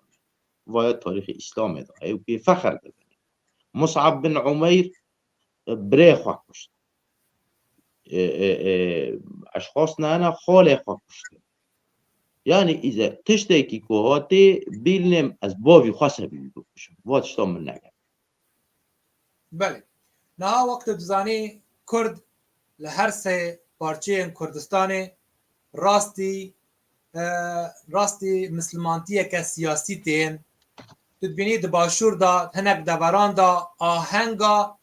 C: وای تاریخ اسلام ده ای که فخر ده مصعب بن عمیر برای خواه کشت اشخاص نه نه خاله خواه کشت يعني إذا تشتكي كوهاتي بيلنم أسبابي خاصة بيدوكشم واتشتو من نگه
B: بله نه وقت دزانی کرد لهر سه پارچه کردستان راستی مسلمانتیه که سیاسی تین تدبینی دباشور دا هنک دوران دا آهنگا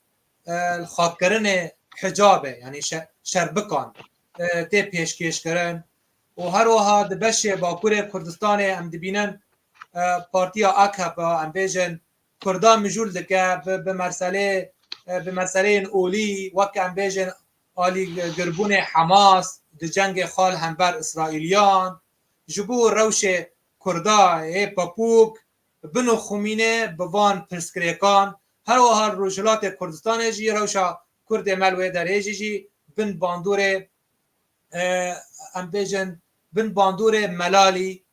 B: خاکرن حجابه یعنی شربکان تی پیشکش کرن و هر وها دبشه باکور کردستان ام دبینن پارتیا اکهپا ام بیجن کردان مجول دکه به مرسله اولی وک ام بیجن آلی گربون حماس د جنگ خال همبر اسرائیلیان جبو روش کردا پاپوک بنو خمینه بوان پرسکریکان هر و هر روجلات کردستان جی روشا کرد ملوه در جی بن باندور ام بیجن بن باندور ملالی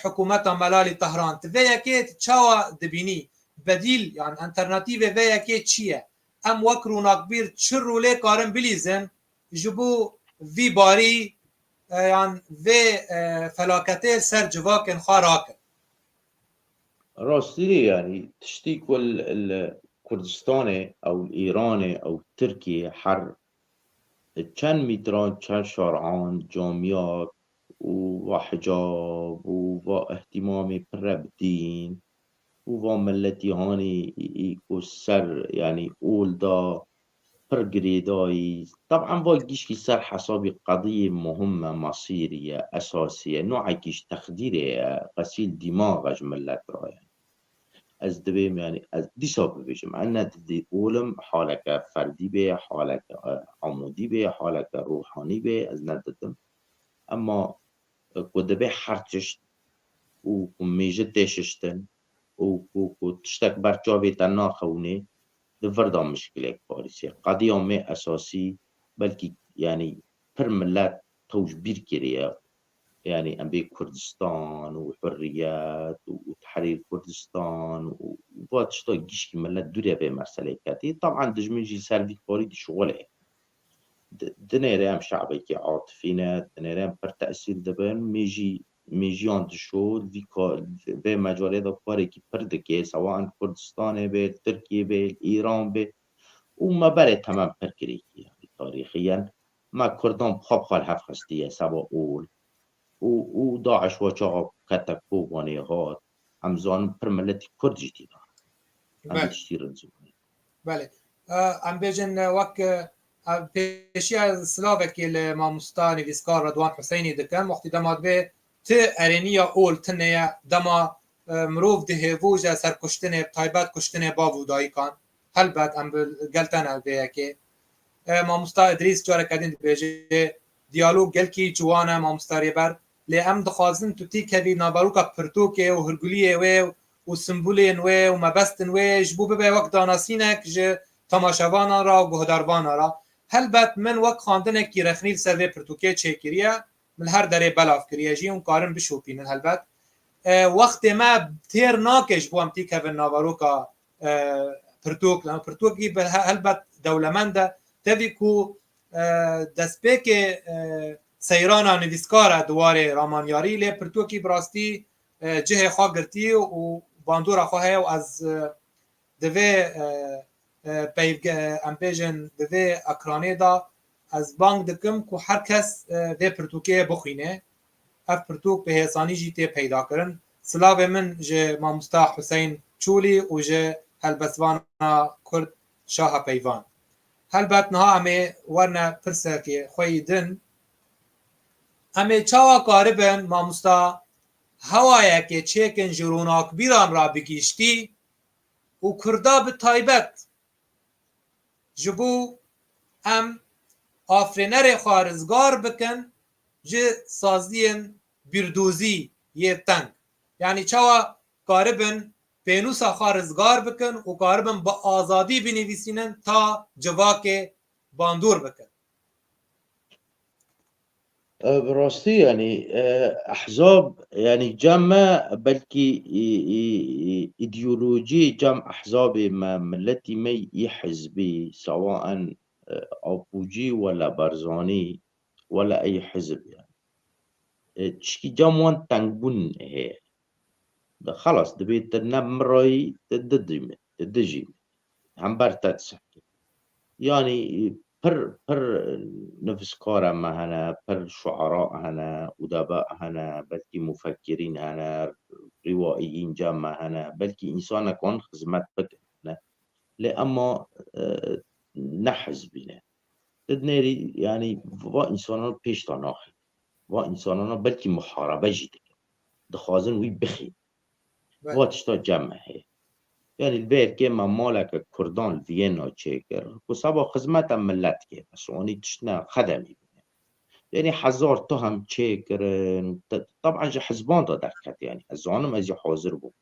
B: حکومت ملالی تهران و یکی چاوا دبینی بدیل یعنی انترناتیو و یکی چیه ام وکرو ناکبیر چر روله کارم بلیزن جبو وی باری یعنی و فلاکته سر جواکن خاراکن
C: راستی يعني تشتيك الكردستاني أو الإيراني أو التركي حر كان ميتران كان شرعان جامعات وحجاب واهتمام بالدين وملتي هاني يكو سر يعني أول دا برجريداي طبعا باقيش في سر حسابي قضية مهمة مصيرية أساسية نوع كيش تخديرية غسيل دماغ أجملت رايا از دبیم يعني از ديسا ببيجم عنا دي أولم حالك فردي به حالك عمودي به حالك روحاني به از نددم أما كدبي حرتشت وميجة تششتن وتشتك برجابي تناخوني دفردا مشكلة كارثية قضية أساسي بلكي يعني پر ملت توجبير كريه يعني أم بي كردستان وحريات وتحرير كردستان وباتشتا جيش كي ملت دوريا بي مسألة كاتي طبعا دجمنجي سالفي كوري دي شغله دنيرام شعبي كي عاطفينا دنيرام پر تأثير دبن ميجيان دشول في مجالي دا كوري كي پردكي سواء كردستان بي تركيا بي إيران بي وما بري تمام پر كريكي يعني تاريخيا ما كردان بخاب خال هفخستية سبا أول وداعش وچاقا كتكو وانيغات همزان پر ملتي كرد جيتينا هم بيشتير الزماني
B: بله ام بیجن وک پیشی سلاوکی لماموستا نویسکار رضوان حسینی دکن وقتی دماد به ت ارینیا اول تنیا دما مروف دهووجا سرکشتن تایبات کشتن باودایی کان هلبت ام گلتن البه که ماموستا ادریس جاره کدین بیجه دیالوگ گل کی جوانا ماموستا ریبر لی ام دخوازن تو تی کبی نابروکا پرتوکه و هرگولیه و سمبولین و مبستن و جبو به وقت داناسینک ج تماشاوانا را و گهداروانا را هلبت من وقت خواندن کی رخنیل سر پرتوکه چکریه من هر دره بلاف کریه جی اون کارن بشوپینن هلبت وقت ما تیر ناکش بو ام تی کبی نابروکا پرتوک لان پرتوکی به هلبت دولمنده تبی کو دسپیک سیرانا نویسکارا دواره رامانیاری لی پرتوکی براستی جه خواه گرتی و باندورا خواه و از دوی امپیجن دوی اکرانه دا از بانک دکم که هر کس دوی پرتوکی بخینه اف پرتوک به حسانی جیتی پیدا کرن سلاو من جه ماموستا حسین چولی و جه هلبسوانا کرد شاه پیوان هلبت نها امه ورنه پرسه که خوی دن امه چاوا کاربن ماموستا هوایه که چیکن جروناک بیران را بگیشتی و کردا به تایبت جبو ام آفرینر خارزگار بکن جه سازدین بیردوزی یه تنگ یعنی چاوا کاربن پینوسا خارزگار بکن و کاربن با آزادی بنویسینن تا جواک باندور بکن
C: براستی يعني احزاب يعني جمع بلكي ايديولوجي جمع احزاب ما ملتي مي يحزبي سواء ابوجي ولا برزاني ولا اي حزب يعني تشكي جموان تنبون هي ده خلاص دبيت النمري تدجي هم برتاتس يعني پر نفس كارا ما هنا پر شعراء هنا أدباء هنا بلكي مفكرين هنا روائيين جامع هنا بلكي إنسان كون خدمت بكنا لأما نحز بنا تدنيري يعني وا إنسانان بيش تناخي وا إنسانان بلكي محاربة جدك دخازن وي بخي
B: بله
C: واتشتا جمع هي يعني البيت كيما مالك كردان فيينا تشيكر وصابا خدمت ملت كي بس واني تشنا خدمي يعني حزار تهم تشيكر طبعا جا حزبان دا دكت يعني الزانم ازي حاضر بو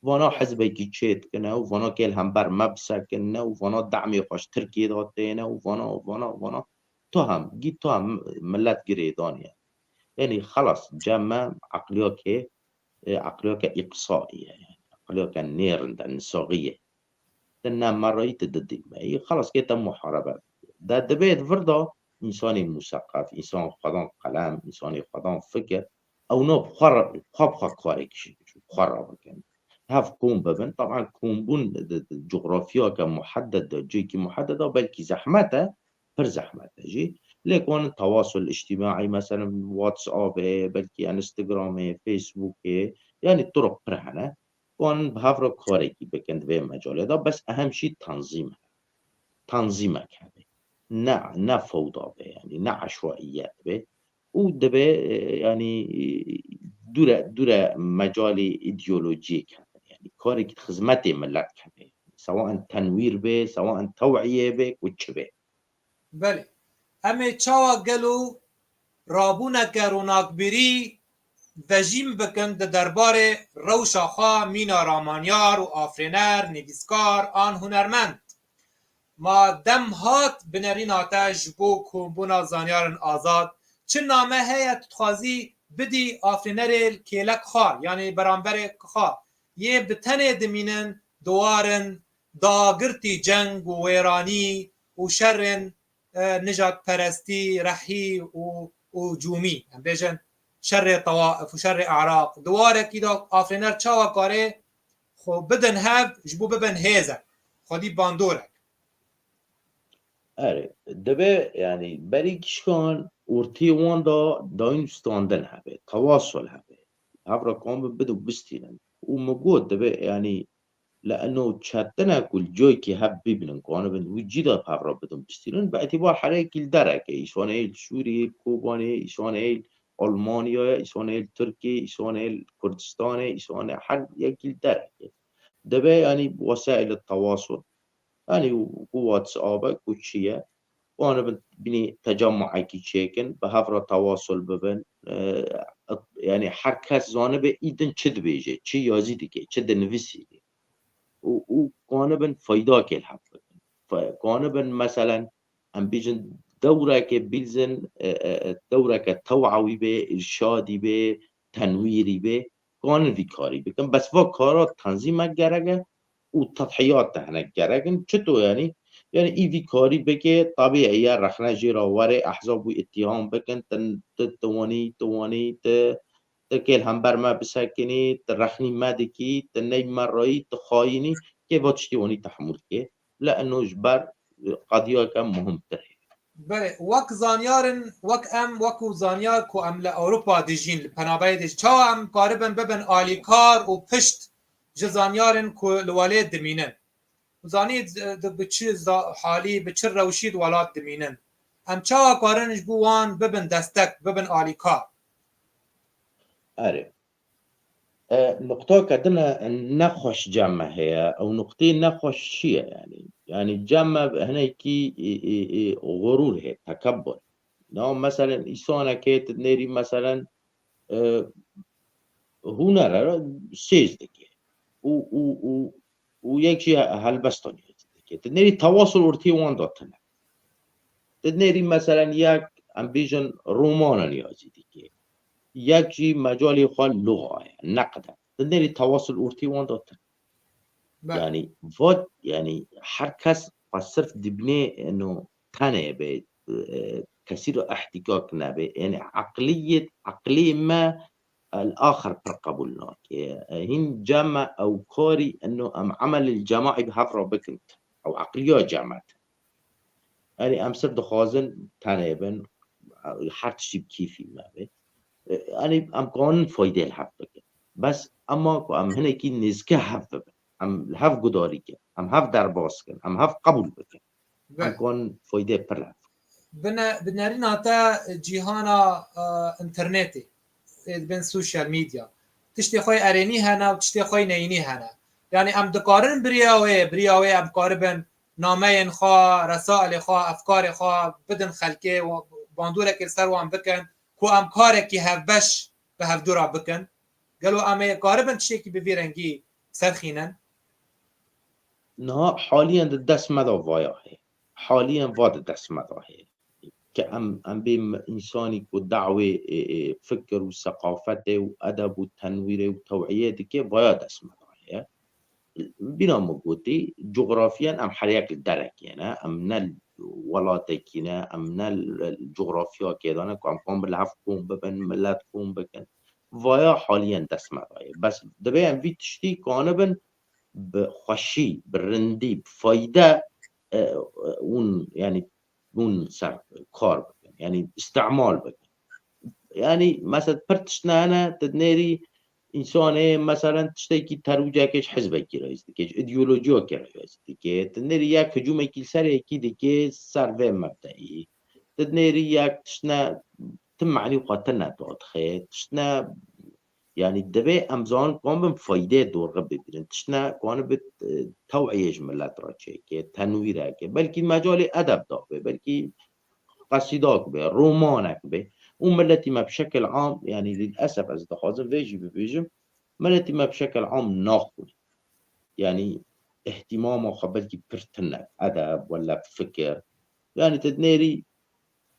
C: وانا
B: بله
C: حزبي كي تشيت كنا وانا كيل هم بر مبسا كنا وانا دعمي خوش تركي داتينا وانا تهم جي تهم ملت جريدان يعني خلاص جمع عقلية عقلية إقصائية يعني عقلية نيرند النساغية لأنها مرة يتددي هي خلاص كده محاربة ده دبيت فرضا إنساني مثقف إنسان خدان قلم إنساني خدان فكر أو نوب خرب كاريك شيء خرب كان هاف كون ببن طبعا كون بون جغرافيا كمحدد جيكي محددة بلكي زحمته پر زحمته جي لكن التواصل الاجتماعي مثلا واتساب بلكي انستغرام فيسبوك يعني الطرق برهنة وان بهافرو كاريكي بكند في مجال ده بس اهم شيء تنظيمك هذا نه فوضى به يعني نه عشوائيات به ودبه يعني دورة مجال ایدئولوژیک هذا يعني کاری که خدمت ملت کنه سواء تنویر به سواء توعیه به وچ به
B: بله امی چاوا گلو رابونا که روناک بری وجیم بکن ده دربار روشاخا مینا رامانیار و آفرینر نویسکار آن هنرمند ما دم هات بنرین آتش بو کمبونا زانیارن آزاد چه نامه هیت تخوازی بدی آفرینر کیلک خواه یعنی برانبر خواه یه بتنه دمینن دوارن داگرتی جنگ و ویرانی و شرن نجات پرستی رحی و جومی هم بیجن شر طوائف و شر اعراق دواره کی دا آفرینر چاوا کاره خو بدن هب جبو ببن هیزه خودی باندورک
C: آره دبه يعني بري كشكون ورتي وان دا داين ستاندن هبه تواصل هبه هبرا كون بدو بستينن وموجود دبه يعني لأنه تشاتنا كل جوي كي هب بيبنن كوانا بن وجيدا بهبرا بدون بستينن باعتبار حريك الدرك إيشوان إيل سوري كوباني إيشوان إيل ألمانيا إيشوان إيل تركي إيشوان إيل كردستان إيشوان حد يكيل الدرك دبه يعني وسائل التواصل يعني واتساب وشيا وانا بني تجمع كي تشيكن بهفرة تواصل ببن يعني حركات زانه به ایدن چد بیجه چه یازی دیگه چه دنویسی دیگه و قانبن فایدا که الحب قانبن مثلا هم بیجن دوره که بیلزن دوره که توعوی به ارشادی به تنویری به قانون وی کاری بکن بس وا کارات تنظیم گرگه و تضحیات تهنه گرگن چطور يعني إيفي كاري بكي طبيعية رخنا جيرا وري أحزاب اتهام بكن تواني تكيل هم برما بسكني ترخني مادكي تني مرأي تخايني كيف تشتيوني تحمل كي لأنه جبر قضية كم مهم تري
B: بله وک زانیارن وک ام وکو زانیار کو ام لأوروپا دیجین پنابای دیج چا ام قاربن ببن آلیکار و پشت جزانیارن کو لوالی دمینن زانید بچه حالی بچه روشید ولات دمینن ام چا قارنش بوان ببن دستک ببن آلیکار
C: أري نقطة كدنا نخش جمع هي أو نقطة نخش شيء يعني جمع هنا كي غرور هي تكبر نعم مثلا إنسان كي تنيري مثلا هنر سيزدك و یک شيء هلبستاني تنيري تواصل ورتي وان داتنا تنيري مثلا یک ام بیژن رومانا نیازی دیگه یک جی مجالی خواه لغه نقده دنیری تواصل ارتی وان داتن
B: بله
C: يعني فوت يعني حركس صرف دبني انه تاني به كثير احتكاك نبي يعني عقلية ما الآخر تقبلناك هين جمع أو كاري أنه عمل الجماعي بهفرة بكنت أو عقلية جمعت يعني أمسر دخازن تنابن حرتشي بكيفي ما بي يعني أم قانون فايدة الحف بكن بس أما أم هنا كي نزكه حف بكن أم هف قداري كن أم هف درباس كن أم هف قبول بكن أم
B: بله
C: قانون فايدة برلف
B: بنارين هاتا جيهانا انترنتي بين سوشيال ميديا تشتي خوي اريني هنا وتشتي خوي نيني هنا يعني ام دقارن برياوي ام قاربن نامين خوا رسائل خوا افكار خوا بدن خلكي وباندورك السر وام بكن كو ام كاركي هفبش بهفدورا بكن قالوا ام قاربن تشتي بفيرنجي سرخينن
C: نه حاليا دست مدا وایا هي حاليا واد دست مدا هي كأم بين إنساني ودعوة فكر وثقافته وأدب وتنوير وتوعية كي وايد اسمه هي بنا موجودي جغرافيا أم حريق الدرك يعني أم نل ولاتكينا أم نل الجغرافيا كذا أنا كم بالعفكم ببن ملاتكم بكن وايا حاليا دسمه بس دبي أم في تشتي كانبن بخشي برندي بفايدة اون يعني اون سر کار بکن يعني استعمال بکن يعني مثلا پرتشنا أنا تدنيري إنسان مثلا تشتكي تروجا كيش حزب كي رئيس كيش إيديولوجيا كي رئيس كي تدنيري ياك هجوم كي سر كي كي سر مبدئي تدنيري ياك تشنا تمعني وقتلنا دوت خير تشنا يعني الدبي أمزان قام بفايدة دور غبي بيرن تشنا قام بتوعية جملات راتشي كي تنوير كي بلكي مجال أدب دابه بلكي قصيدات به رومانك به وملتي ما بشكل عام يعني للأسف از دخازن فيجي ببيجم ملتي ما بشكل عام ناخذ يعني اهتمام وخبرتي برتنك أدب ولا فكر يعني تدنيري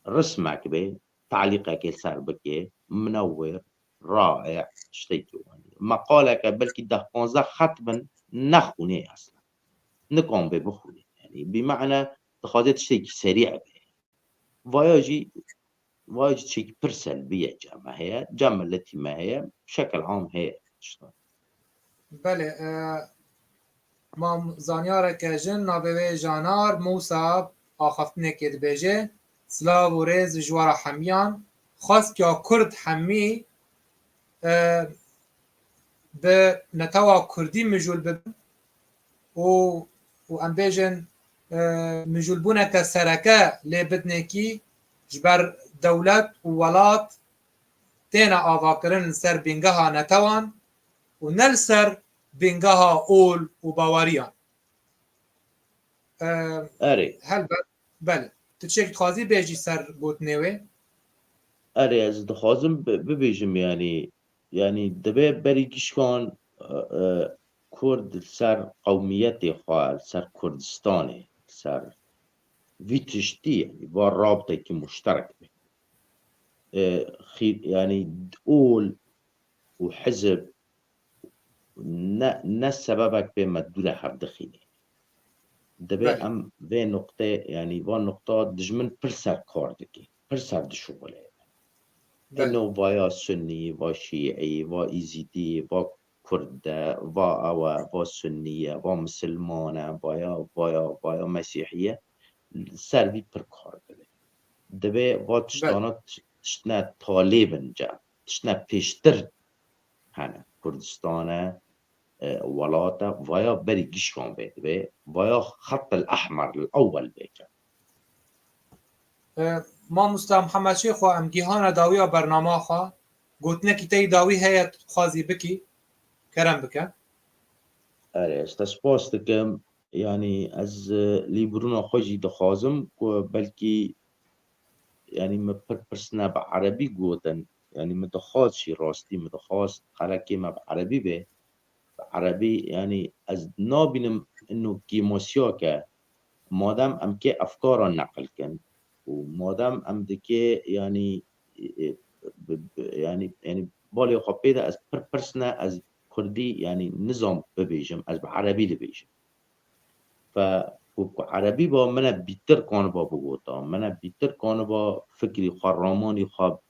C: رسمك به تعليقك يسار بك منور رائع تشتيتو يعني مقالك بلكي ده 15 خط من نخوني اصلا نقوم ببخوني يعني بمعنى تخاذت شيء سريع به فواياجي شيء سلبية جمع هي جمع التي ما هي بشكل عام هي
B: بله ما زانیارek jin navbê janar Musa axaftinekê dibêje silav û rêz ji wara hemiyan xwestiya Kurd hemî bi netewa Kurdî mijûl bibin û em bêjin mijûlbûneke sereke lê bidnekî ji ber dewlet û welat têne avakirin li ser bîngeha netewan û ne li ser bîngeha ol û baweriyan.
C: أري
B: Helbet bele tu tişekî dixwazî bêjî ser gotinê wê
C: أري از دخوازم ببيجم يعني دبي بري كشكان كرد سر قوميتي خواه سر كردستاني سر فيتشتي يعني والرابطة كي مشترك به يعني دول وحزب نه سببك به مدولة حب دخيني دبي
B: بله
C: ام في نقطة يعني وان نقطة دجمن برسر كاردكي برسر دشغله
B: bele
C: انه ويا سني و شيعي و ايزيدي و كردة و أوا و سنية و مسلمانة ويا مسيحية سربي بركار بله دبي و
B: bele
C: تشتانا تشتنا طالبن جا تشتنا پیشتر هنه كردستان ولاتا ويا بري جيشكان بيت ويا خط الأحمر الأول بيت
B: ما مستا محمد شیخ و ام گیهانا داویا برنامه خوا گوتنکی تی داوی هەیە خوازی بکی کەرەم بکە
C: أريش تسباس دكم يعني از ليبرونا خوجي دخازم بلكي يعني ما برسنا بعربي جوتن يعني متخاص شي راستي متخاص حركي ما بعربي به عربي يعني از نابينم انه كي موسيقى مادام ام كي افكار نقل كن و مادام ام دکه یعنی یعنی بالي خبيده از پرسنه از كردي يعني نظام ببيجم از عربي دبيجم ف عربي با من بیتر کان با بگوتا من بیتر کان با فکری خرامانی خواب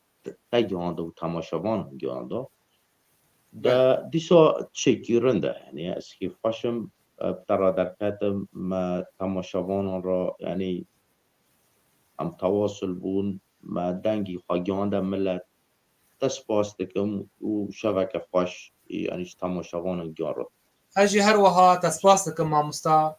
C: تگیانده و تماشاوان گیانده دا دیسا چکی رنده یعنی از که خوشم ترا در کتم ما تماشاوان را یعنی هم تواصل بون ما دنگی خواگیانده ملت تسپاس دکم و شبکه خوش یعنی تماشاوان گیان
B: اجي هر وها تسباسك مامستا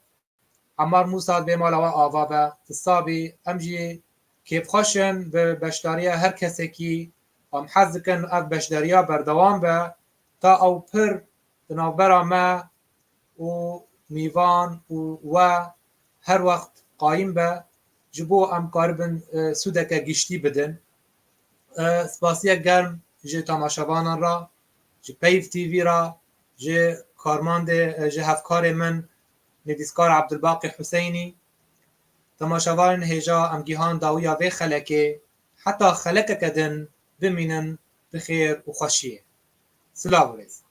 B: عمار موسى بمالا آوا تصابي امجي كيف خوشن ببشداريا هر كسكي ام حزكن اف بشداريا بردوام با تا او پر دنابرا ما و ميوان و هر وقت قايم با جبو ام قاربن سودكا گشتي بدن سپاسيا گرم جي تماشاوانان را جي پيف تي في را جي کارماند جي هفکار من نویسکار عبدالباقی حسینی تماشاوان هجا ام گیهان داویا و خلکه حتی خلکه کدن بمینن بخیر و خوشیه سلام علیکم